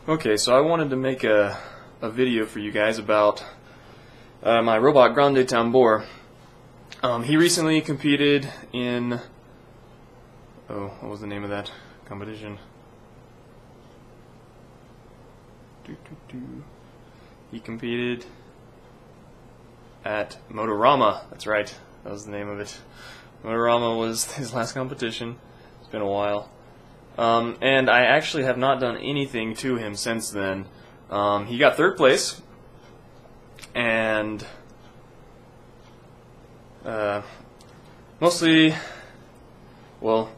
Okay, so I wanted to make a video for you guys about my robot Grande Tambor. He recently competed in, what was the name of that competition? He competed at Motorama, that's right, that was the name of it. Motorama was his last competition. It's been a while. And I actually have not done anything to him since then. He got third place, and mostly, well,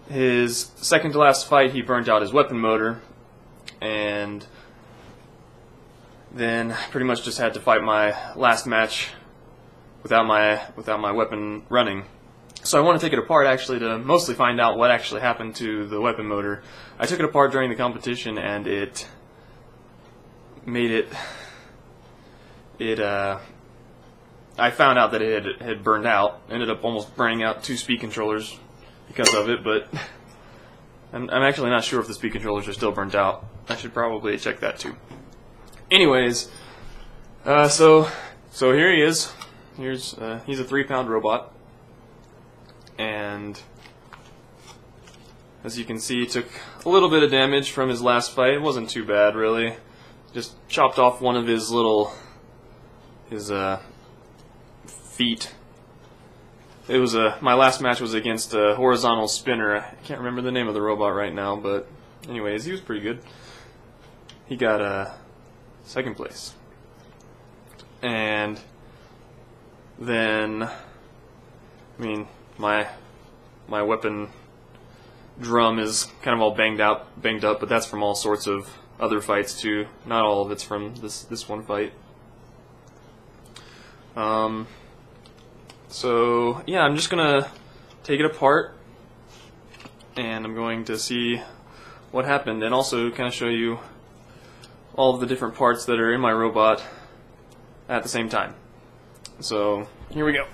his second to last fight he burnt out his weapon motor, and then pretty much just had to fight my last match without my weapon running. So I want to take it apart actually to mostly find out what actually happened to the weapon motor. I took it apart during the competition and it made I found out that it had burned out. Ended up almost burning out 2 speed controllers because of it, but I'm actually not sure if the speed controllers are still burnt out. I should probably check that too. Anyways, so here he is. He's a 3-pound robot. And as you can see, he took a little bit of damage from his last fight. It wasn't too bad, really. Just chopped off one of his feet. It was my last match was against a horizontal spinner. I can't remember the name of the robot right now, but anyways, he was pretty good. He got second place. And then, my weapon drum is kind of all banged up, but that's from all sorts of other fights too. Not all of it's from this one fight. So yeah, I'm just gonna take it apart, and I'm going to see what happened, and also kind of show you all of the different parts that are in my robot at the same time. So here we go.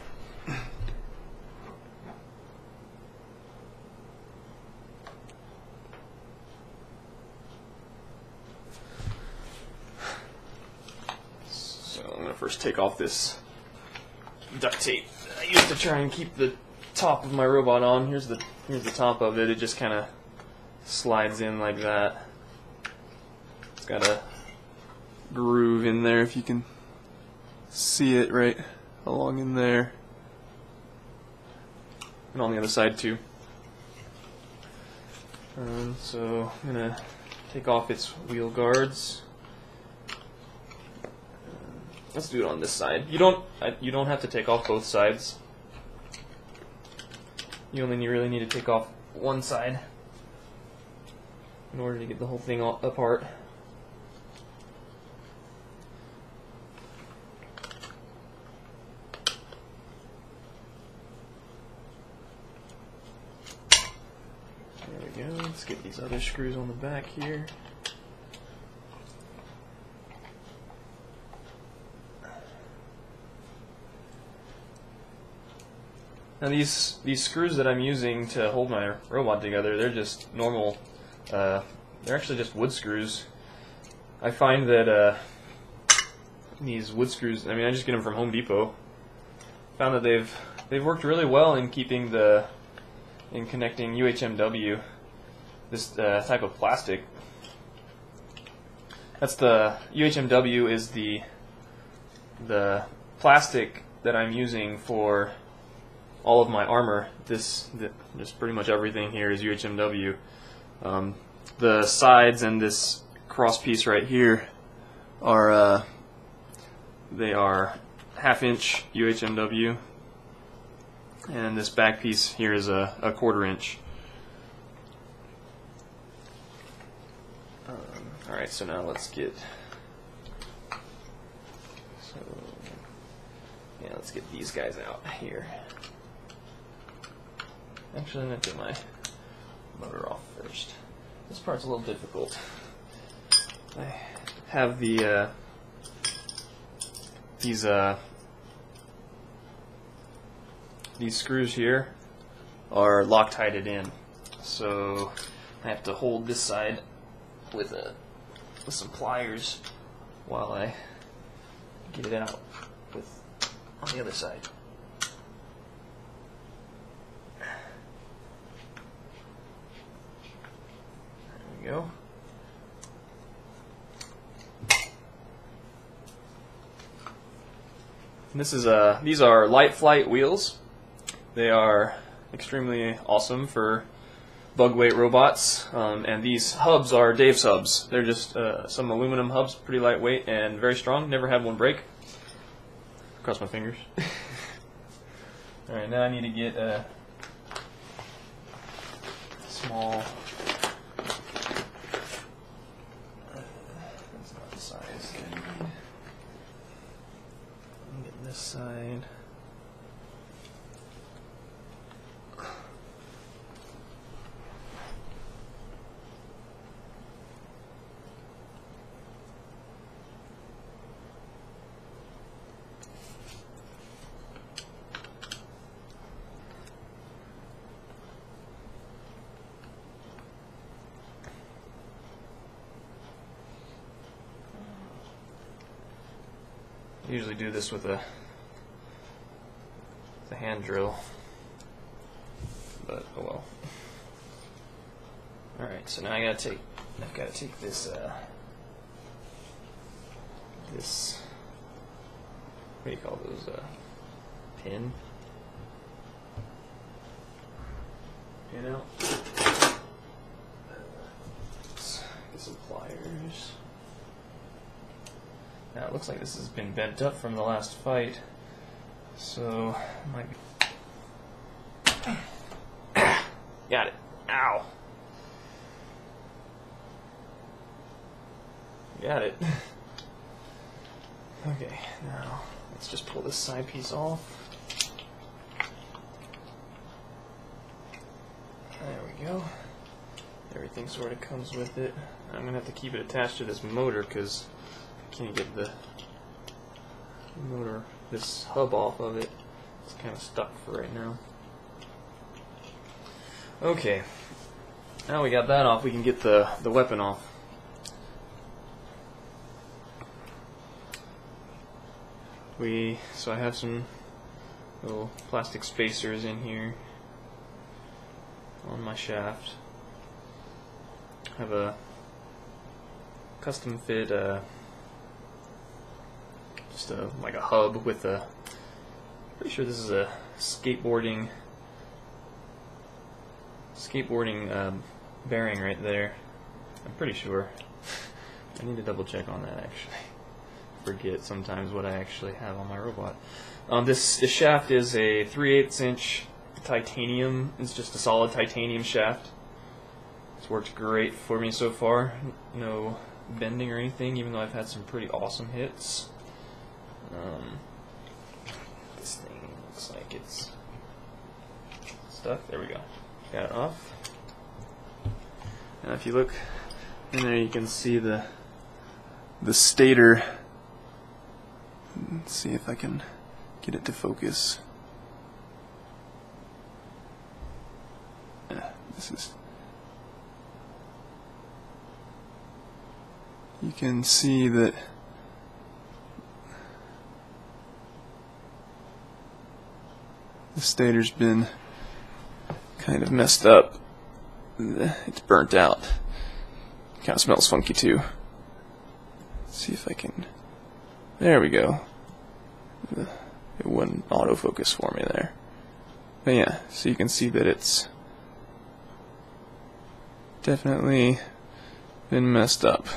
So I'm going to first take off this duct tape that I used to try and keep the top of my robot on. Here's the top of it. It just kind of slides in like that. It's got a groove in there if you can see it right along in there, and on the other side too. So I'm gonna take off its wheel guards. Let's do it on this side. You don't have to take off both sides. You only really need to take off one side in order to get the whole thing apart. There we go. Let's get these other screws on the back here. Now these screws that I'm using to hold my robot together, they're just normal, they're actually just wood screws. I find that these wood screws, I just get them from Home Depot. Found that they've worked really well in connecting UHMW, this type of plastic. That's the UHMW is the plastic that I'm using for all of my armor. Just pretty much everything here is UHMW. The sides and this cross piece right here are they are 1/2 inch UHMW, and this back piece here is a 1/4 inch. Alright, so now let's get let's get these guys out here. Actually, I'm going to get my motor off first. This part's a little difficult. I have the these screws here are Loctited in, so I have to hold this side with a with some pliers while I get it out on the other side. There we go. These are Light Flight wheels. They are extremely awesome for bug weight robots, and these hubs are Dave's hubs. They're just some aluminum hubs, pretty lightweight and very strong. Never had one break. Cross my fingers. Alright, now I need to get a small... that's not the size I need. I'm getting this side. I usually do this with a hand drill, but oh well. All right, so now I've got to take this this, what do you call those, pin out. Let's get some pliers. Now it looks like this has been bent up from the last fight, so I might be... Got it. Ow. Got it. Okay, now let's just pull this side piece off. There we go. Everything sort of comes with it. I'm going to have to keep it attached to this motor because I can't get the motor, this hub off of it. It's kind of stuck for right now. Okay, now we got that off, we can get the weapon off. So I have some little plastic spacers in here on my shaft. I have a custom fit like a hub with a, pretty sure this is a skateboarding bearing right there. I'm pretty sure. I need to double check on that actually. Forget sometimes what I actually have on my robot. This shaft is a 3/8 inch titanium. It's just a solid titanium shaft. It's worked great for me so far. No bending or anything, even though I've had some pretty awesome hits. This thing looks like it's stuck. There we go. Got it off. And if you look in there, you can see the stator. Let's see if I can get it to focus. This is. You can see that the stator's been kind of messed up. It's burnt out. Kind of smells funky too. Let's see if I can. There we go. It wouldn't autofocus for me there. But yeah, so you can see that it's definitely been messed up.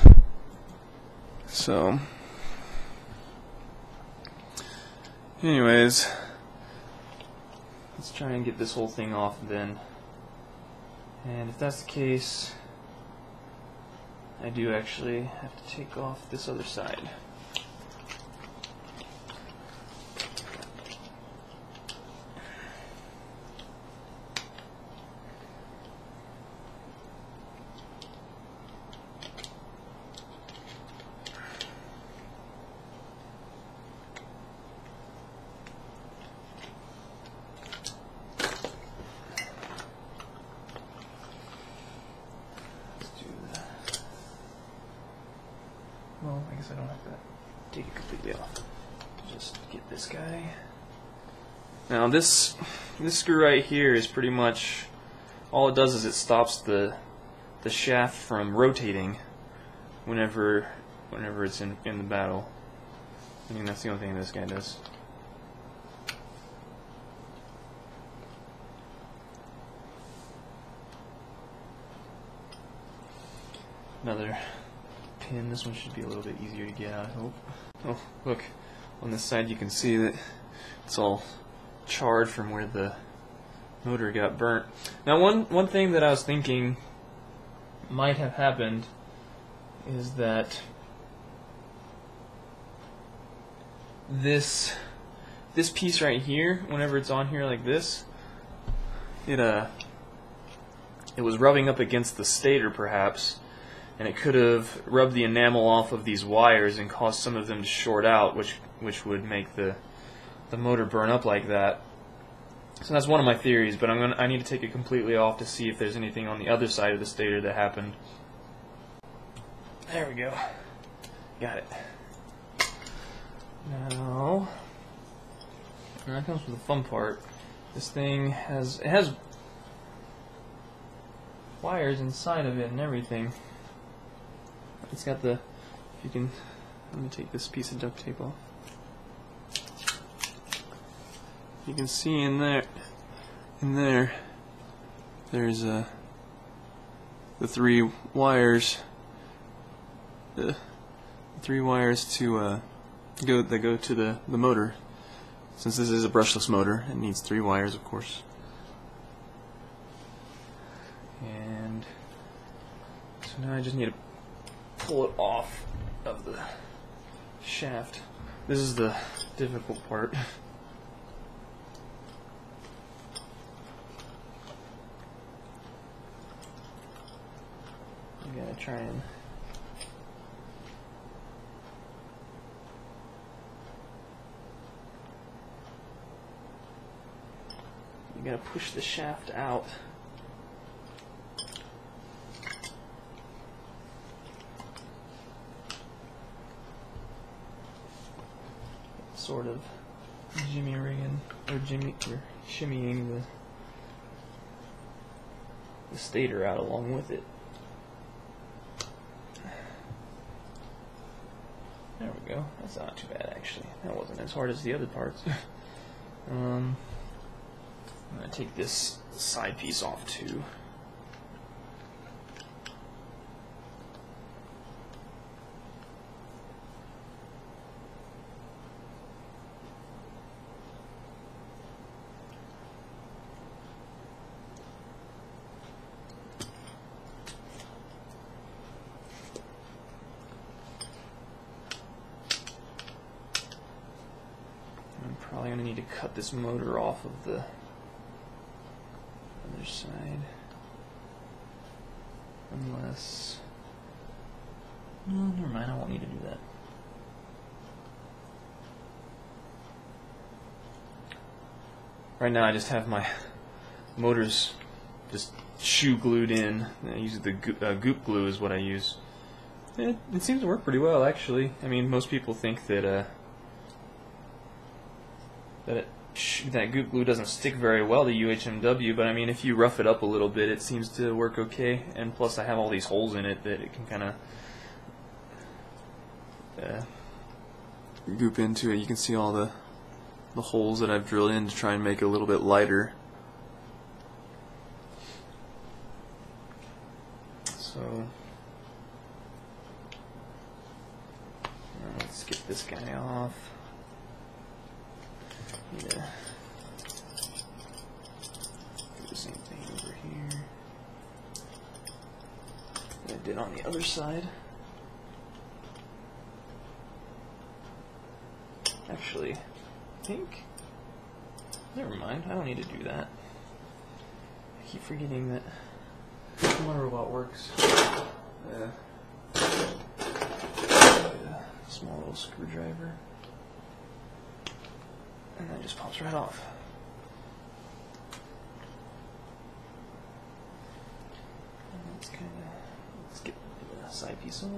So, anyways, let's try and get this whole thing off then. And if that's the case, I do actually have to take off this other side. well, I guess I don't have to take it completely off. Just get this guy. Now this screw right here is pretty much, all it does is it stops the shaft from rotating whenever it's in the battle. I mean, that's the only thing this guy does. Another pin. This one should be a little bit easier to get out, I hope. Oh, look. On this side you can see that it's all charred from where the motor got burnt. Now one thing that I was thinking might have happened is that this piece right here, whenever it's on here like this, it was rubbing up against the stator perhaps, and it could have rubbed the enamel off of these wires and caused some of them to short out, which would make the motor burn up like that. So that's one of my theories, but I need to take it completely off to see if there's anything on the other side of the stator that happened. There we go. Got it. Now that comes with the fun part. This thing has wires inside of it and everything. It's got the, if you can, let me take this piece of duct tape off. You can see in there's the 3 wires, the 3 wires to that go to the motor. Since this is a brushless motor, it needs 3 wires, of course. And so now I just need to pull it off of the shaft. This is the difficult part. I'm gonna try and you gotta push the shaft out. Sort of shimmying the stator out along with it. There we go. That's not too bad actually. That wasn't as hard as the other parts. I'm gonna take this side piece off too. I'm probably going to need to cut this motor off of the other side, unless, no, never mind, I won't need to do that. Right now I just have my motors just shoe glued in. I use the goop glue is what I use. It seems to work pretty well actually. I mean, most people think that that goop glue doesn't stick very well to UHMW, but I mean, if you rough it up a little bit, it seems to work okay. And plus, I have all these holes in it that it can kind of goop into it. You can see all the holes that I've drilled in to try and make it a little bit lighter. So now let's get this guy off. Yeah. Do the same thing over here that I did on the other side. Actually, I think, never mind, I don't need to do that. I keep forgetting that my robot works. Small little screwdriver. And that just pops right off. And let's get the side piece off.